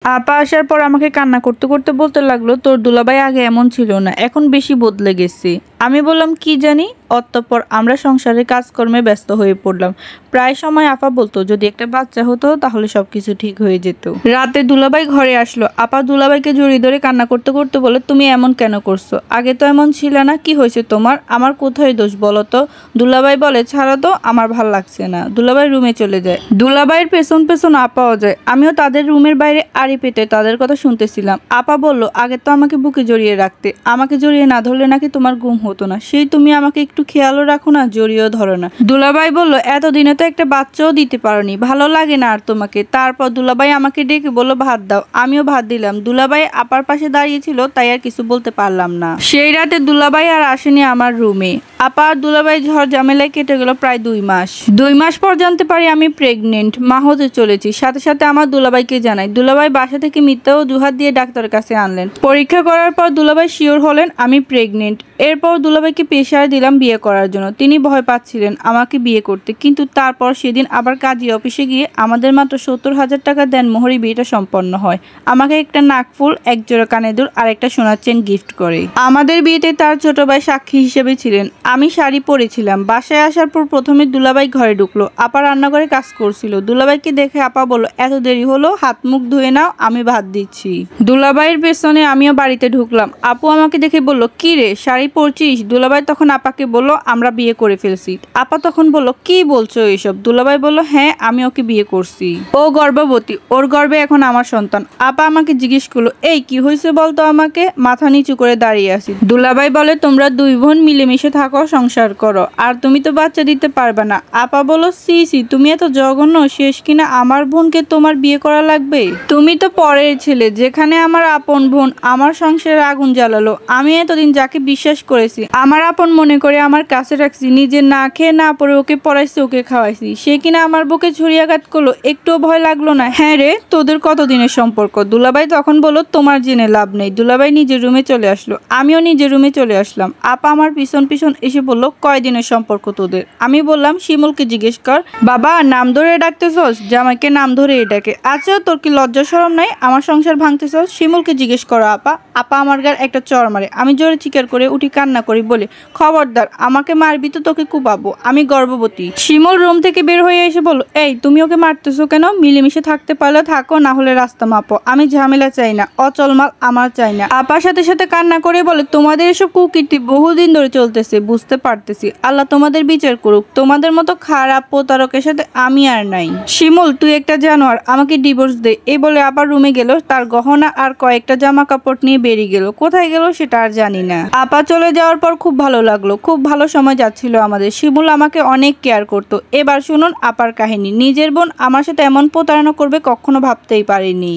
আপা আসার পর আমাকে কান্না করতে করতে বলতে লাগলো, তোর দুলাভাই আগে এমন ছিল না, এখন বেশি বদলে গেছে। আমি বললাম কি জানি। অতঃপর আমরা সংসারের কাজকর্মে ব্যস্ত হয়ে পড়লাম। প্রায় সময় আপা বলতো যদি একটা বাচ্চা হতো তাহলে সবকিছু ঠিক হয়ে যেত। রাতে দুলাভাই ঘরে আসলো। আপা দুলাভাইকে জড়িয়ে ধরে কান্না করতে করতে বলে, তুমি এমন কেন করছো? আগে তো এমন ছিল না, কি হয়েছে তোমার? আমার কোথায় দোষ বলো তো? দুলাভাই বলে, ছাড়ো তো, আমার ভাল লাগছে না। দুলাভাই রুমে চলে যায়। দুলাভাইয়ের পেছন পেছন আপাও যায়। আমিও তাদের রুমের বাইরে আড়ি পেতে তাদের কথা শুনতেছিলাম। আপা বলল, আগে তো আমাকে বুকে জড়িয়ে রাখতে, আমাকে জড়িয়ে না ধরলে নাকি তোমার ঘুম হতো না। সেই তুমি আমাকে একটু খেয়ালও রাখো না, জড়িয়েও ধরো না। দুলাভাই বলল, এতদিনে তো একটা বাচ্চাও দিতে পারোনি, ভালো লাগে না আর তোমাকে। তারপর দুলাভাই আমাকে ডেকে বলল, ভাত দাও। আমিও ভাত দিলাম। দুলাভাই আপার পাশে দাঁড়িয়েছিল, তাই আর কিছু বলতে পারলাম না। সেই রাতে দুলাভাই আর আসেনি আমার রুমে। আপা আর দুলাভাই ঝড় ঝামেলায় কেটে গেল প্রায় 2 মাস। 2 মাস পর জানতে পারি আমি প্রেগনেন্ট, মা হতে চলেছি। সাথে সাথে আমার দুলাভাইকে জানাই। দুলাভাই বাসা থেকে মিথ্যা অজুহাত দিয়ে ডাক্তারের কাছে আনলেন। পরীক্ষা করার পর দুলাভাই শিওর হলেন আমি প্রেগনেন্ট। এরপর দুলাভাইকে প্রেশার দিলাম বিয়ে করার জন্য। তিনি ভয় পাচ্ছিলেন আমাকে বিয়ে করতে। কিন্তু তারপর সেদিন আবার কাজী অফিসে গিয়ে আমাদের মাত্র 70,000 টাকা দেনমোহরে বিয়েটা সম্পন্ন হয়। আমাকে একটা নাকফুল, এক জোড়া কানের দুল আর একটা সোনার চেন গিফট করে। আমাদের বিয়েতে তার ছোট ভাই সাক্ষী হিসেবে ছিলেন। আমি শাড়ি পরেছিলাম। বাসায় আসার পর প্রথমে দুলাভাই ঘরে ঢুকলো। আপা রান্নাঘরে কাজ করছিল। দুলাভাইকে দেখে আপা বলল, এত দেরি হলো, হাত মুখ ধুয়ে নাও, আমি ভাত দিচ্ছি। দুলাভাইয়ের পেছনে আমিও বাড়িতে ঢুকলাম। আপু আমাকে দেখে বলল, কি রে শাড়ি পরছিস? দুলাভাই তখন আপাকে বলল, আমরা বিয়ে করে ফেলছি। আপা তখন বলল, কি বলছো এসব? দুলাভাই বলল, হ্যাঁ আমি ওকে বিয়ে করছি, ও গর্ভবতী, ওর গর্ভে এখন আমার সন্তান। আপা আমাকে জিজ্ঞেস করলো, এই কি হয়েছে বলতো আমাকে? মাথা নিচু করে দাঁড়িয়ে আছি। দুলাভাই বলে, তোমরা 2 বোন মিলেমিশে থাকো, সংসার করো, আর তুমি তো বাচ্চা দিতে পারবে না। আপা বলল, সি সি, তুমি এত জঘন্য, শেষ কিনা আমার বোনকে তোমার বিয়ে করা লাগবে? তুমি তো পরের ছেলে, যেখানে আমার আপন বোন আমার সংসারে আগুন জ্বালালো। আমি এতদিন যাকে বিশ্বাস করেছি, আমার আপন মনে করে আমার কাছে রাখছি, নিজে না খেয়ে না পরে ওকে পড়াইছি, ওকে খাওয়াইছি, সে কিনা আমার বুকে ছুরিয়াঘাত করলো, একটুও ভয় লাগলো না? হ্যাঁ রে, তোদের কতদিনের সম্পর্ক? দুলাভাই তখন বলল, তোমার জেনে লাভ নেই। দুলাভাই নিজের রুমে চলে আসলো। আমিও নিজের রুমে চলে আসলাম। আপা আমার পিছন পিছন এসে বলল, কয়দিনের সম্পর্ক তোদের? আমি বললাম, শিমুলকে জিজ্ঞেস কর। বাবা, নাম ধরে ডাকতেছস? জামাইকে নাম ধরে ডাকে। আচ্ছা, তোর কি লজ্জা শরম নাই? আমার সংসার ভাঙতেছস? শিমুলকে জিজ্ঞেস করো। আপা আপা আমার গার একটা চড় মারে। আমি জোরে চিৎকার করে উঠি, কান্না করি, বলি, খবরদার, আমাকে মারবি তো তোকে কুপাবো, আমি গর্ভবতী। শিমুল রুম থেকে বের হয়ে এসে বলল, এই তুমি ওকে মারতেছো কেন? মিলেমিশে থাকতে পারলে থাকো, না হলে রাস্তা মাপো। আমি ঝামেলা চাই না, অচল মাল আমার চাই না। আপার সাথে সাথে কান্না করে বলে, তোমাদের এসব কুকীর্তি বহুদিন ধরে চলতেছে, বুঝতে পারতেছি। আল্লাহ তোমাদের বিচার করুক। তোমাদের মতো খারাপ প্রতারকের সাথে আমি আর নাই। শিমুল, তুই একটা জানোয়ার, আমাকে ডিভোর্স দে। এই বলে আবার রুমে গেল। তার গহনা আর কয়েকটা জামা কাপড় নিয়ে বেরিয়ে গেল। কোথায় গেল সেটা আর জানি না। আপা চলে যাওয়ার পর খুব ভালো লাগলো, খুব ভালো সময় যাচ্ছিল আমাদের। শিমুল আমাকে অনেক কেয়ার করতো। এবার শুনুন আপার কাহিনী। নিজের বোন আমার সাথে এমন প্রতারণা করবে কখনো ভাবতেই পারিনি।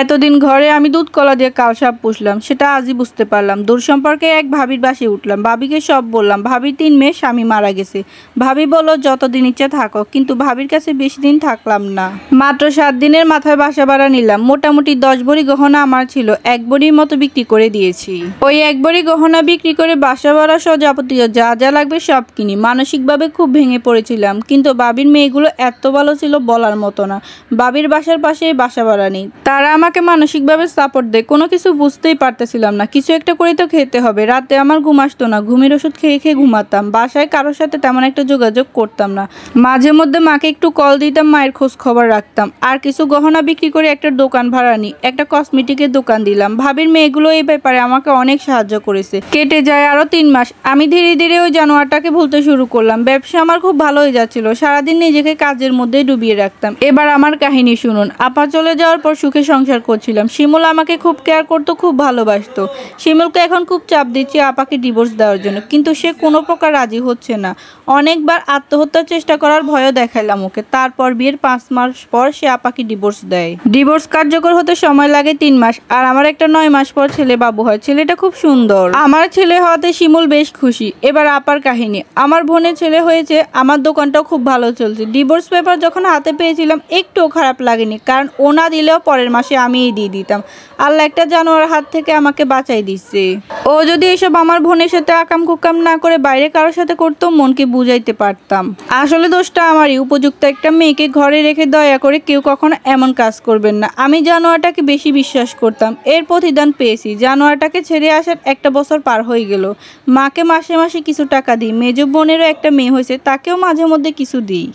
এতদিন ঘরে আমি দুধ কলা দিয়ে কালসাপ পুষলাম, সেটা আজই বুঝতে পারলাম। দূর সম্পর্কে এক ভাবির বাসে উঠলাম। ভাবিকে সব বললাম। ভাবির 3 মেয়ে, স্বামী মারা গেছে। ভাবি বলল, যতদিন ইচ্ছা থাকো, কিন্তু ভাবির কাছে বেশি দিন থাকলাম না। মাত্র 7 দিনের মাথায় বাসা ভাড়া নিলাম। মোটামুটি 10 ভরি গহনা আমার ছিল, 1 ভরির মতো বিক্রি করে দিয়েছি। ওই 1 ভরি গহনা বিক্রি করে বাসা ভাড়া সহ যাবতীয় যা যা লাগবে সব কিনি। মানসিকভাবে খুব ভেঙে পড়েছিলাম, কিন্তু ভাবির মেয়েগুলো এত ভালো ছিল বলার মতো না। ভাবির বাসার পাশেই বাসা ভাড়া নেই। তারা আমাকে মানসিকভাবে সাপোর্ট দেয়। কোনো কিছু বুঝতেই পারতেছিলাম না। কিছু একটা করে তো খেতে হবে। রাতে আমার ঘুম আসতো না, ঘুমের ওষুধ খেয়ে খেয়ে ঘুমাতাম। বাসায় কারোর সাথে তেমন একটা যোগাযোগ করতাম না। মাঝে মধ্যে মাকে একটু কল দিতাম, মায়ের খোঁজ খবর রাখতাম। আর কিছু গহনা বিক্রি করে একটা দোকান ভাড়া নিই, একটা কসমেটিকের দোকান দিলাম। ভাবির মেয়েগুলো এই ব্যাপারে আমাকে অনেক সাহায্য করেছে। কেটে যায় আরো 3 মাস। আমি ধীরে ধীরে ওই জানোয়ারটাকে ভুলতে শুরু করলাম। ব্যবসা আমার খুব ভালো হয়ে যাচ্ছিল। সারাদিন নিজেকে কাজের মধ্যে ডুবিয়ে রাখতাম। এবার আমার কাহিনী শুনুন। আপা চলে যাওয়ার পর সুখে সংসার করছিলাম। শিমুল আমাকে খুব কেয়ার করতো, খুব ভালোবাসতো। শিমুলকে এখন খুব চাপ দিচ্ছি আপাকে ডিভোর্স দেওয়ার জন্য, কিন্তু সে কোনো প্রকার রাজি হচ্ছে না। অনেকবার আত্মহত্যার চেষ্টা করার ভয়ও দেখাইলাম ওকে। তারপর বিয়ের 5 মাস পর সে আপাকে ডিভোর্স দেয়। ডিভোর্স কার্যকর হতে সময় লাগে 3 মাস। আর আমার একটা 9 মাস পর ছেলে বাবু হয়। ছেলেটা খুব সুন্দর। আমার ছেলে হওয়াতে শিমুল বেশ খুশি। এবার আপার কাহিনী। আমার বোনের ছেলে হয়েছে, আমার দোকানটাও খুব ভালো চলছে। ডিভোর্স পেপার যখন হাতে পেয়েছিলাম একটুও খারাপ লাগেনি, কারণ ও না দিলেও পরের মাসে আমিই দিয়ে দিতাম। আল্লাহ একটা জানোয়ার হাত থেকে আমাকে বাঁচাই দিচ্ছে। ও যদি এসব আমার বোনের সাথে আকাম কুকাম না করে বাইরে কারোর সাথে করতো, মনকে বুঝাইতে পারতাম। আসলে দোষটা আমারই। উপযুক্ত একটা মেয়েকে ঘরে রেখে দয়া করে কেউ কখনো এমন কাজ করবেন না। আমি জানোয়ারটাকে বেশি বিশ্বাস করতাম। এর প্রতিদান পেয়েছি। জানোয়ারটাকে ছেড়ে আসার 1 বছর পার হয়ে গেল। মাকে মাসে মাসে কিছু টাকা দিই। মেজ বোনেরও একটা মেয়ে হয়েছে, তাকেও মাঝে মধ্যে কিছু দিই।